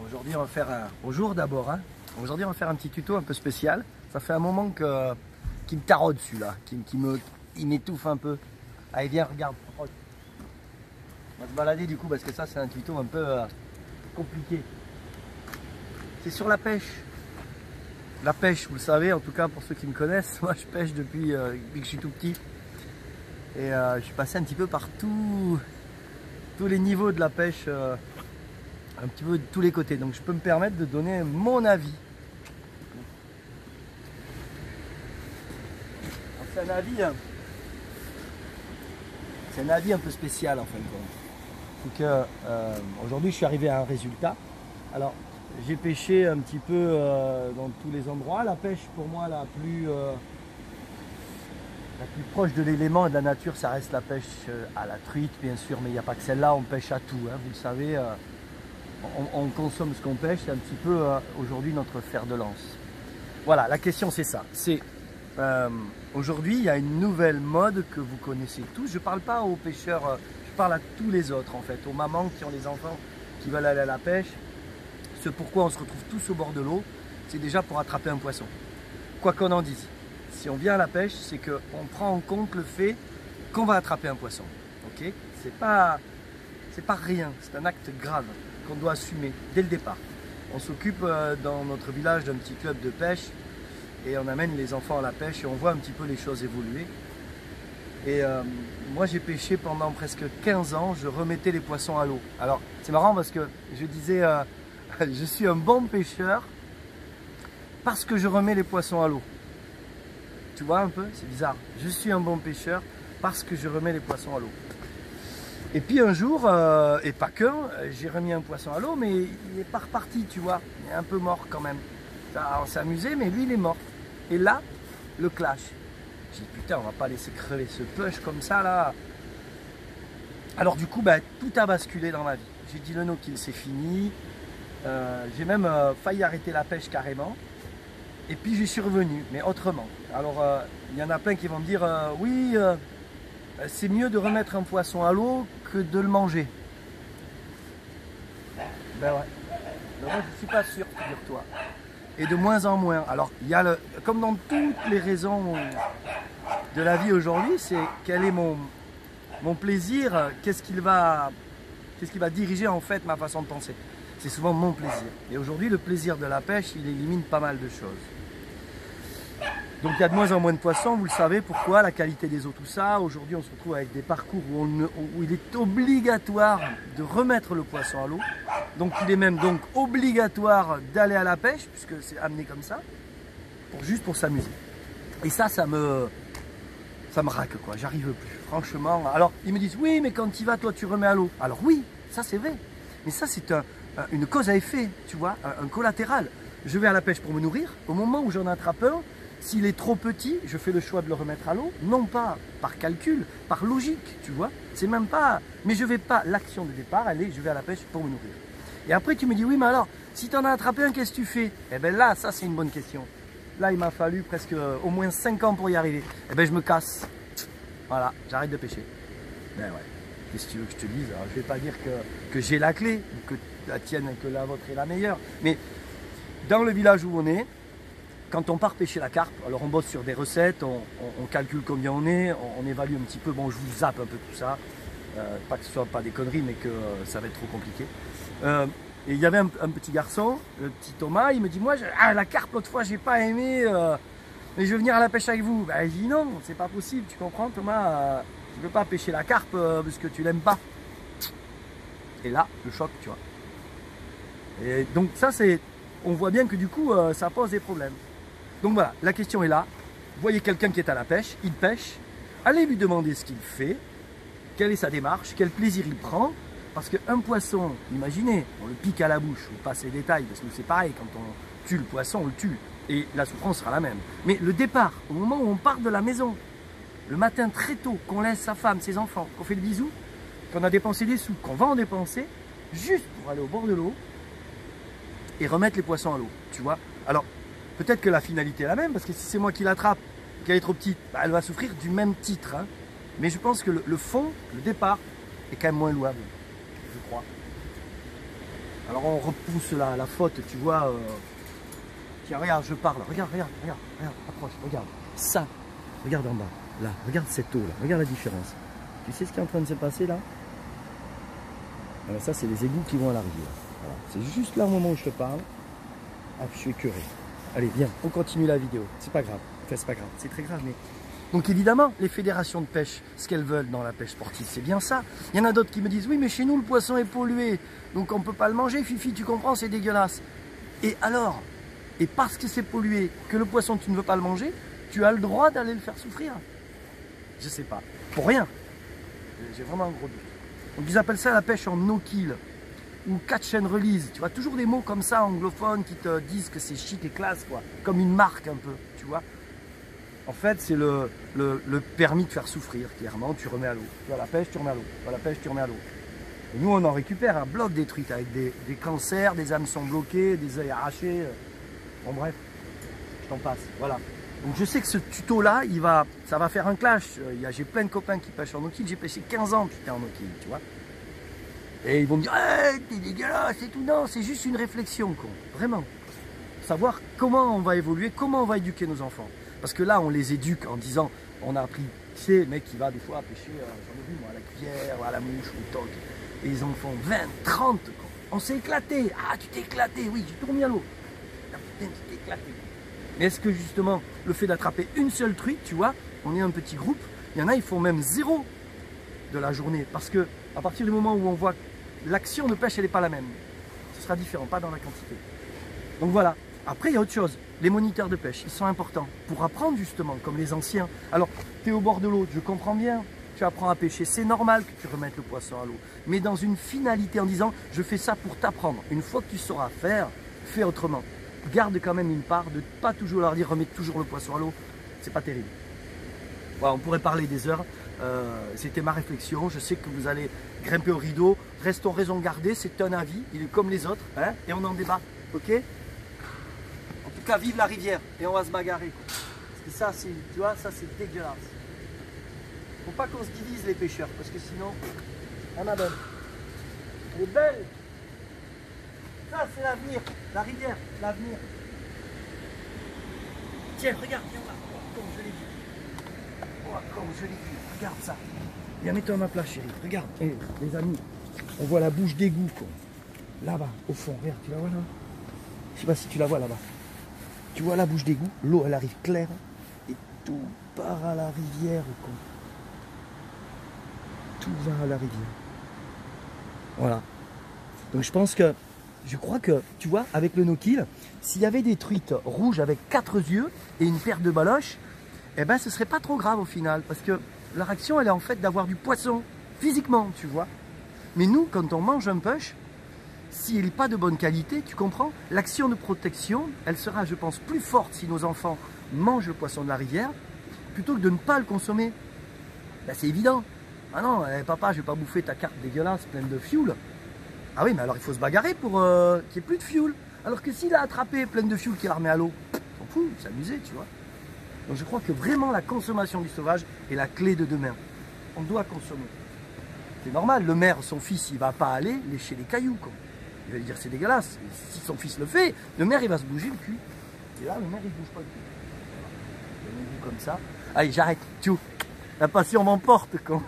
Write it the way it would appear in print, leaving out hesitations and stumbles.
Aujourd'hui, on va faire un... Bonjour d'abord. Hein. Aujourd'hui, on va faire un petit tuto un peu spécial. Ça fait un moment qu'il me taraude celui-là, il m'étouffe un peu. Allez, viens, regarde. On va se balader du coup parce que ça, c'est un tuto un peu compliqué. C'est sur la pêche. La pêche, vous le savez, en tout cas pour ceux qui me connaissent, moi je pêche depuis que je suis tout petit. Et je suis passé un petit peu par tous les niveaux de la pêche, un petit peu de tous les côtés. Donc je peux me permettre de donner mon avis. C'est un avis un peu spécial en fin de compte. C'est que aujourd'hui je suis arrivé à un résultat. Alors j'ai pêché un petit peu dans tous les endroits. La pêche pour moi la plus proche de l'élément et de la nature, ça reste la pêche à la truite bien sûr, mais il n'y a pas que celle-là, on pêche à tout, hein, vous le savez, on consomme ce qu'on pêche, c'est un petit peu aujourd'hui notre fer de lance. Voilà, la question c'est ça, c'est aujourd'hui il y a une nouvelle mode que vous connaissez tous, je ne parle pas aux pêcheurs, je parle à tous les autres en fait, aux mamans qui ont les enfants qui veulent aller à la pêche. Ce pourquoi on se retrouve tous au bord de l'eau, c'est déjà pour attraper un poisson. Quoi qu'on en dise, si on vient à la pêche, c'est qu'on prend en compte le fait qu'on va attraper un poisson. Ok, c'est pas rien, c'est un acte grave qu'on doit assumer dès le départ. On s'occupe dans notre village d'un petit club de pêche et on amène les enfants à la pêche et on voit un petit peu les choses évoluer. Et moi j'ai pêché pendant presque 15 ans, je remettais les poissons à l'eau. Alors c'est marrant parce que je disais je suis un bon pêcheur parce que je remets les poissons à l'eau. Tu vois un peu, c'est bizarre. Je suis un bon pêcheur parce que je remets les poissons à l'eau. Et puis un jour, et pas qu'un, j'ai remis un poisson à l'eau, mais il n'est pas reparti, tu vois. Il est un peu mort quand même. On s'est amusé, mais lui il est mort. Et là, le clash. J'ai dit putain, on va pas laisser crever ce push comme ça là. Alors du coup, tout a basculé dans ma vie. J'ai dit le no-kill, c'est fini. J'ai même failli arrêter la pêche carrément. Et puis j'y suis revenu, mais autrement. Alors il y en a plein qui vont me dire oui, c'est mieux de remettre un poisson à l'eau que de le manger. Ben ouais. Mais moi je ne suis pas sûr, figure-toi. Et de moins en moins. Alors il y a comme dans toutes les raisons de la vie aujourd'hui, c'est quel est mon plaisir, qu'est-ce qui va diriger en fait ma façon de penser. C'est souvent mon plaisir. Et aujourd'hui, le plaisir de la pêche, il élimine pas mal de choses. Donc il y a de moins en moins de poissons, vous le savez pourquoi, la qualité des eaux, tout ça. Aujourd'hui, on se retrouve avec des parcours où il est obligatoire de remettre le poisson à l'eau. Donc il est même donc obligatoire d'aller à la pêche, puisque c'est amené comme ça, juste pour s'amuser. Et ça me raque quoi, j'arrive plus, franchement. Alors ils me disent, oui, mais quand tu y vas, toi, tu remets à l'eau. Alors oui, ça c'est vrai, mais ça c'est une cause à effet, tu vois, un collatéral. Je vais à la pêche pour me nourrir, au moment où j'en attrape un, s'il est trop petit, je fais le choix de le remettre à l'eau, non pas par calcul, par logique, tu vois, c'est même pas, mais je vais pas, l'action de départ, elle est, je vais à la pêche pour me nourrir. Et après tu me dis, oui, mais alors, si tu en as attrapé un, qu'est-ce que tu fais? Eh bien là, ça c'est une bonne question. Là, il m'a fallu presque au moins 5 ans pour y arriver. Eh bien je me casse, voilà, j'arrête de pêcher. Ben ouais. Qu'est-ce que tu veux que je te dise? Alors, je ne vais pas dire que j'ai la clé, que la tienne, que la vôtre est la meilleure. Mais dans le village où on est, quand on part pêcher la carpe, alors on bosse sur des recettes, on calcule combien on est, on évalue un petit peu. Bon, je vous zappe un peu tout ça. Pas que ce soit pas des conneries, mais que ça va être trop compliqué. Et il y avait un petit garçon, le petit Thomas, il me dit, moi, la carpe, l'autre fois, j'ai pas aimé, mais je veux venir à la pêche avec vous. Ben, je dis non, c'est pas possible, tu comprends, Thomas, tu ne peux pas pêcher la carpe parce que tu l'aimes pas. Et là, le choc, tu vois. Et donc ça, on voit bien que du coup, ça pose des problèmes. Donc voilà, la question est là. Vous voyez quelqu'un qui est à la pêche, il pêche. Allez lui demander ce qu'il fait, quelle est sa démarche, quel plaisir il prend. Parce qu'un poisson, imaginez, on le pique à la bouche, je ne passe les détails, parce que c'est pareil, quand on tue le poisson, on le tue. Et la souffrance sera la même. Mais le départ, au moment où on part de la maison, le matin très tôt, qu'on laisse sa femme, ses enfants, qu'on fait le bisou, qu'on a dépensé des sous, qu'on va en dépenser, juste pour aller au bord de l'eau et remettre les poissons à l'eau, tu vois. Alors, peut-être que la finalité est la même, parce que si c'est moi qui l'attrape, qu'elle est trop petite, elle va souffrir du même titre. Hein. Mais je pense que le fond, le départ, est quand même moins louable, je crois. Alors on repousse la faute, tu vois. Tiens, regarde, je parle. Regarde, approche, regarde. Ça, regarde en bas, là, regarde cette eau là, regarde la différence. Tu sais ce qui est en train de se passer là? Alors ça, c'est les égouts qui vont à la rivière. Voilà. C'est juste là au moment où je te parle. Ah, je suis écœuré. Allez, viens, on continue la vidéo. C'est pas grave. Enfin, c'est pas grave, c'est très grave, mais... Donc évidemment, les fédérations de pêche, ce qu'elles veulent dans la pêche sportive, c'est bien ça. Il y en a d'autres qui me disent, oui, mais chez nous, le poisson est pollué, donc on ne peut pas le manger, Fifi, tu comprends, c'est dégueulasse. Et alors, et parce que c'est pollué, que le poisson, tu ne veux pas le manger, tu as le droit d'aller le faire souffrir. Je sais pas, pour rien. J'ai vraiment un gros doute. Donc ils appellent ça la pêche en no-kill, ou catch and release. Tu vois, toujours des mots comme ça, anglophones, qui te disent que c'est chic et classe, quoi. Comme une marque un peu, tu vois. En fait, c'est le permis de faire souffrir, clairement, tu remets à l'eau. Tu vas à la pêche, tu remets à l'eau. Tu vas à la pêche, tu remets à l'eau. Et nous, on en récupère un bloc des truites avec des cancers, des hameçons bloqués, des œils arrachés. Bon, bref, je t'en passe. Voilà. Donc, je sais que ce tuto-là, ça va faire un clash. J'ai plein de copains qui pêchent en no-kill. J'ai pêché 15 ans, putain, en no-kill, tu vois. Et ils vont me dire, hey, t'es dégueulasse et tout. Non, c'est juste une réflexion, quoi. Vraiment. Savoir comment on va évoluer, comment on va éduquer nos enfants. Parce que là, on les éduque en disant, on a appris, tu sais, le mec qui va des fois pêcher, j'en ai vu moi, à la cuillère, à la mouche, au toc, et ils en font 20, 30, quoi. On s'est éclaté. Ah, tu t'es éclaté, oui, j'ai tout remis à l'eau. Ah, putain, tu t'es éclaté. Mais est-ce que justement, le fait d'attraper une seule truite, tu vois, on est un petit groupe, il y en a, ils font même 0 de la journée. Parce que à partir du moment où on voit l'action de pêche, elle n'est pas la même. Ce sera différent, pas dans la quantité. Donc voilà. Après, il y a autre chose. Les moniteurs de pêche, ils sont importants pour apprendre justement, comme les anciens. Alors, tu es au bord de l'eau, je comprends bien. Tu apprends à pêcher, c'est normal que tu remettes le poisson à l'eau. Mais dans une finalité en disant, je fais ça pour t'apprendre. Une fois que tu sauras faire, fais autrement. Garde quand même une part de ne pas toujours leur dire, remets toujours le poisson à l'eau. C'est pas terrible. Voilà, on pourrait parler des heures. C'était ma réflexion. Je sais que vous allez grimper au rideau. Restons raison gardée, c'est un avis. Il est comme les autres. Hein, et on en débat. Ok ? En tout cas, vive la rivière et on va se bagarrer, quoi. Parce que ça, tu vois, ça c'est dégueulasse. Faut pas qu'on se divise les pêcheurs, parce que sinon, on a belle. Elle est belle. Ça c'est l'avenir, la rivière, l'avenir. Tiens, regarde, viens là. Oh, comme je l'ai vu. Oh, comme je l'ai vu. Regarde ça. Viens, mets-toi à ma place, chérie. Regarde, hey, les amis, on voit la bouche d'égout, quoi. Là-bas, au fond, regarde, tu la vois là? Je sais pas si tu la vois là-bas. Tu vois la bouche d'égout, l'eau elle arrive claire et tout part à la rivière. Quoi. Tout va à la rivière. Voilà. Donc je crois que, tu vois, avec le no-kill, s'il y avait des truites rouges avec 4 yeux et une paire de baloches, eh ben ce serait pas trop grave au final. Parce que leur action elle est en fait d'avoir du poisson, physiquement, tu vois. Mais nous, quand on mange un pêche, s'il n'est pas de bonne qualité, tu comprends, l'action de protection, elle sera, je pense, plus forte si nos enfants mangent le poisson de la rivière, plutôt que de ne pas le consommer. Ben, c'est évident. Ah non, papa, je vais pas bouffer ta carte dégueulasse pleine de fioul. Ah oui, mais alors il faut se bagarrer pour qu'il n'y ait plus de fioul. Alors que s'il a attrapé pleine de fioul qu'il la remet à l'eau, on s'en fout, s'amuser, tu vois. Donc je crois que vraiment la consommation du sauvage est la clé de demain. On doit consommer. C'est normal, le maire, son fils, il va pas aller lécher les cailloux, quoi. Il va lui dire c'est dégueulasse. Et si son fils le fait, le maire il va se bouger le cul. Et là, le maire il bouge pas le cul. Voilà. Il y a un goût comme ça. Allez, j'arrête. Tchou. La passion m'emporte, quoi.